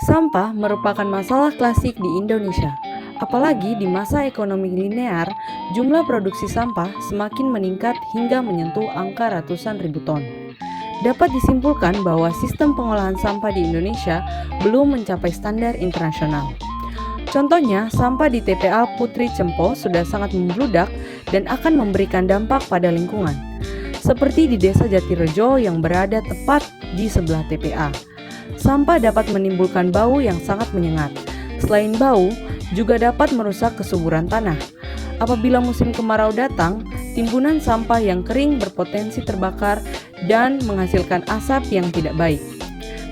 Sampah merupakan masalah klasik di Indonesia. Apalagi di masa ekonomi linear, jumlah produksi sampah semakin meningkat hingga menyentuh angka ratusan ribu ton. Dapat disimpulkan bahwa sistem pengolahan sampah di Indonesia belum mencapai standar internasional. Contohnya, sampah di TPA Putri Cempo sudah sangat membludak dan akan memberikan dampak pada lingkungan. Seperti di Desa Jatirejo yang berada tepat di sebelah TPA. Sampah dapat menimbulkan bau yang sangat menyengat. Selain bau, juga dapat merusak kesuburan tanah. Apabila musim kemarau datang, timbunan sampah yang kering berpotensi terbakar dan menghasilkan asap yang tidak baik.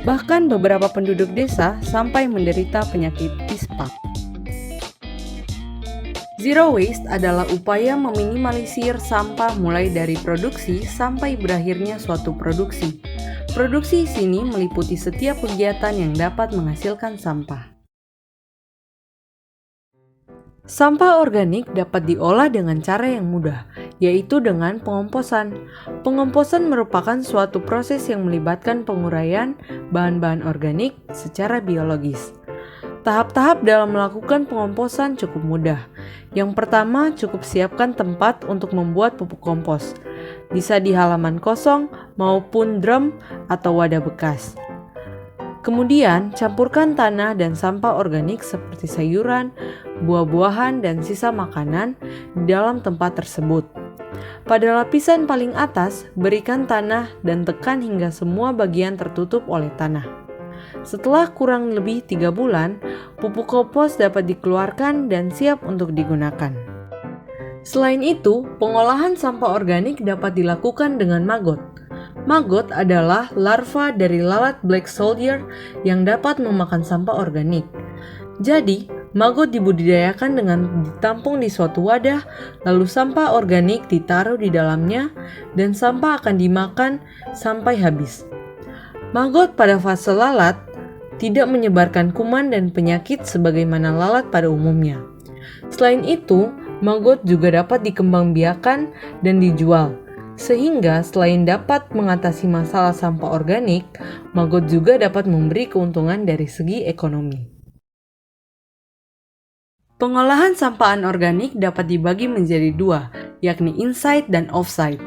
Bahkan beberapa penduduk desa sampai menderita penyakit ispa. Zero waste adalah upaya meminimalisir sampah mulai dari produksi sampai berakhirnya suatu produksi. Produksi di sini meliputi setiap kegiatan yang dapat menghasilkan sampah. Sampah organik dapat diolah dengan cara yang mudah, yaitu dengan pengomposan. Pengomposan merupakan suatu proses yang melibatkan penguraian bahan-bahan organik secara biologis. Tahap-tahap dalam melakukan pengomposan cukup mudah. Yang pertama, cukup siapkan tempat untuk membuat pupuk kompos. Bisa di halaman kosong maupun drum atau wadah bekas. Kemudian, campurkan tanah dan sampah organik seperti sayuran, buah-buahan, dan sisa makanan di dalam tempat tersebut. Pada lapisan paling atas, berikan tanah dan tekan hingga semua bagian tertutup oleh tanah. Setelah kurang lebih 3 bulan, pupuk kompos dapat dikeluarkan dan siap untuk digunakan. Selain itu, pengolahan sampah organik dapat dilakukan dengan maggot. Maggot adalah larva dari lalat black soldier yang dapat memakan sampah organik. Jadi, maggot dibudidayakan dengan ditampung di suatu wadah, lalu sampah organik ditaruh di dalamnya, dan sampah akan dimakan sampai habis. Maggot pada fase lalat tidak menyebarkan kuman dan penyakit sebagaimana lalat pada umumnya. Selain itu, maggot juga dapat dikembangbiakan dan dijual. Sehingga selain dapat mengatasi masalah sampah organik, maggot juga dapat memberi keuntungan dari segi ekonomi. Pengolahan sampah anorganik dapat dibagi menjadi dua, yakni in-site dan off-site.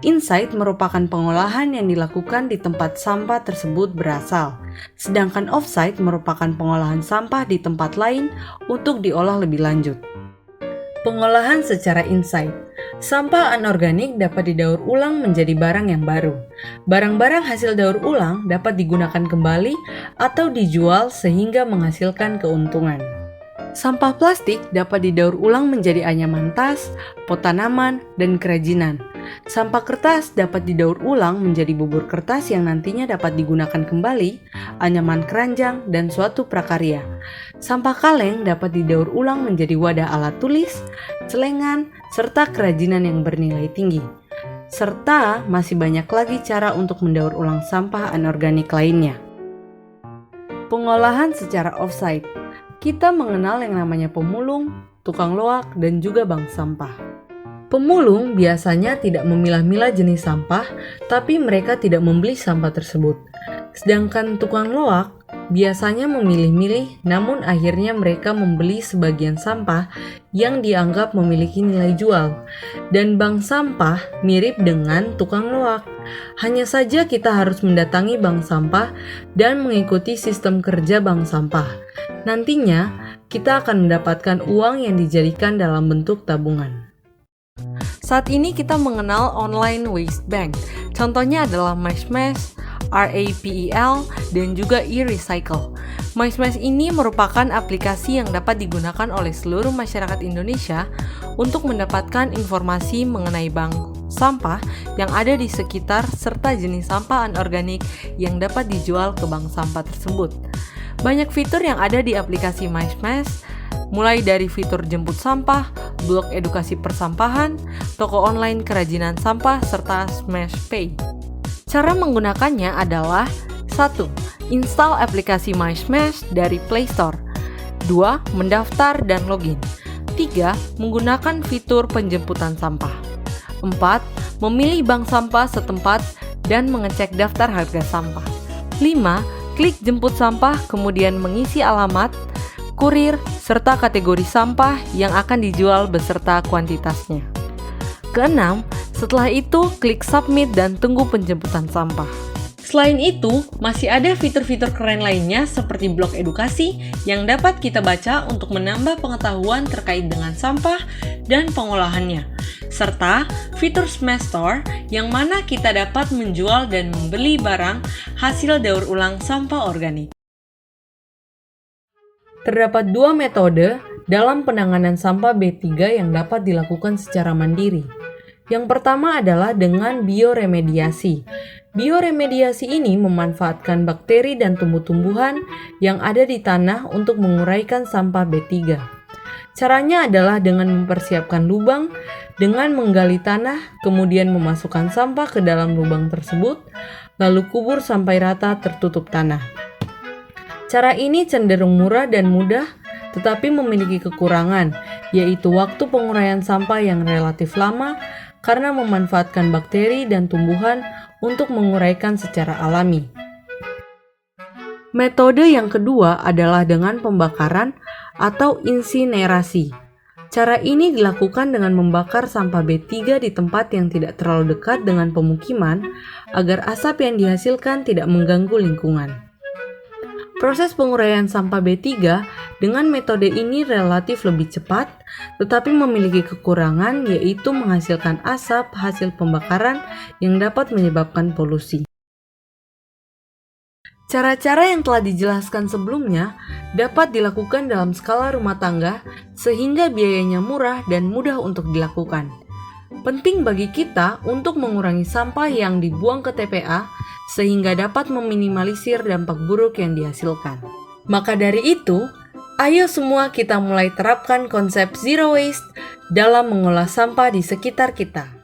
In-site merupakan pengolahan yang dilakukan di tempat sampah tersebut berasal, sedangkan off-site merupakan pengolahan sampah di tempat lain untuk diolah lebih lanjut. Pengolahan secara in-site. Sampah anorganik dapat didaur ulang menjadi barang yang baru. Barang-barang hasil daur ulang dapat digunakan kembali atau dijual sehingga menghasilkan keuntungan. Sampah plastik dapat didaur ulang menjadi anyaman tas, pot tanaman, dan kerajinan. Sampah kertas dapat didaur ulang menjadi bubur kertas yang nantinya dapat digunakan kembali, anyaman keranjang, dan suatu prakarya. Sampah kaleng dapat didaur ulang menjadi wadah alat tulis, celengan, serta kerajinan yang bernilai tinggi. Serta masih banyak lagi cara untuk mendaur ulang sampah anorganik lainnya. Pengolahan secara off-site. Kita mengenal yang namanya pemulung, tukang loak, dan juga bank sampah. Pemulung biasanya tidak memilah-milah jenis sampah, tapi mereka tidak membeli sampah tersebut. Sedangkan tukang loak biasanya memilih-milih, namun akhirnya mereka membeli sebagian sampah yang dianggap memiliki nilai jual. Dan bank sampah mirip dengan tukang loak. Hanya saja kita harus mendatangi bank sampah dan mengikuti sistem kerja bank sampah. Nantinya, kita akan mendapatkan uang yang dijadikan dalam bentuk tabungan. Saat ini kita mengenal online waste bank. Contohnya adalah MySmash, RAPEL, dan juga e-recycle. MySmash ini merupakan aplikasi yang dapat digunakan oleh seluruh masyarakat Indonesia untuk mendapatkan informasi mengenai bank sampah yang ada di sekitar serta jenis sampah anorganik yang dapat dijual ke bank sampah tersebut. Banyak fitur yang ada di aplikasi MySmash, mulai dari fitur jemput sampah, blog edukasi persampahan, toko online kerajinan sampah, serta Smash Pay. Cara menggunakannya adalah 1. Install aplikasi MySmash dari Play Store. 2. Mendaftar dan login. 3. Menggunakan fitur penjemputan sampah. 4. Memilih bank sampah setempat dan mengecek daftar harga sampah. 5. Klik jemput sampah, kemudian mengisi alamat, kurir, serta kategori sampah yang akan dijual beserta kuantitasnya. Keenam, setelah itu klik submit dan tunggu penjemputan sampah. Selain itu, masih ada fitur-fitur keren lainnya seperti blog edukasi yang dapat kita baca untuk menambah pengetahuan terkait dengan sampah dan pengolahannya. Serta fitur Smash Store yang mana kita dapat menjual dan membeli barang hasil daur ulang sampah organik. Terdapat dua metode dalam penanganan sampah B3 yang dapat dilakukan secara mandiri. Yang pertama adalah dengan bioremediasi. Bioremediasi ini memanfaatkan bakteri dan tumbuh-tumbuhan yang ada di tanah untuk menguraikan sampah B3. Caranya adalah dengan mempersiapkan lubang, dengan menggali tanah, kemudian memasukkan sampah ke dalam lubang tersebut, lalu kubur sampai rata tertutup tanah. Cara ini cenderung murah dan mudah, tetapi memiliki kekurangan, yaitu waktu penguraian sampah yang relatif lama karena memanfaatkan bakteri dan tumbuhan untuk menguraikan secara alami. Metode yang kedua adalah dengan pembakaran atau insinerasi. Cara ini dilakukan dengan membakar sampah B3 di tempat yang tidak terlalu dekat dengan pemukiman agar asap yang dihasilkan tidak mengganggu lingkungan. Proses penguraian sampah B3 dengan metode ini relatif lebih cepat, tetapi memiliki kekurangan yaitu menghasilkan asap hasil pembakaran yang dapat menyebabkan polusi. Cara-cara yang telah dijelaskan sebelumnya dapat dilakukan dalam skala rumah tangga sehingga biayanya murah dan mudah untuk dilakukan. Penting bagi kita untuk mengurangi sampah yang dibuang ke TPA sehingga dapat meminimalisir dampak buruk yang dihasilkan. Maka dari itu, ayo semua kita mulai terapkan konsep zero waste dalam mengolah sampah di sekitar kita.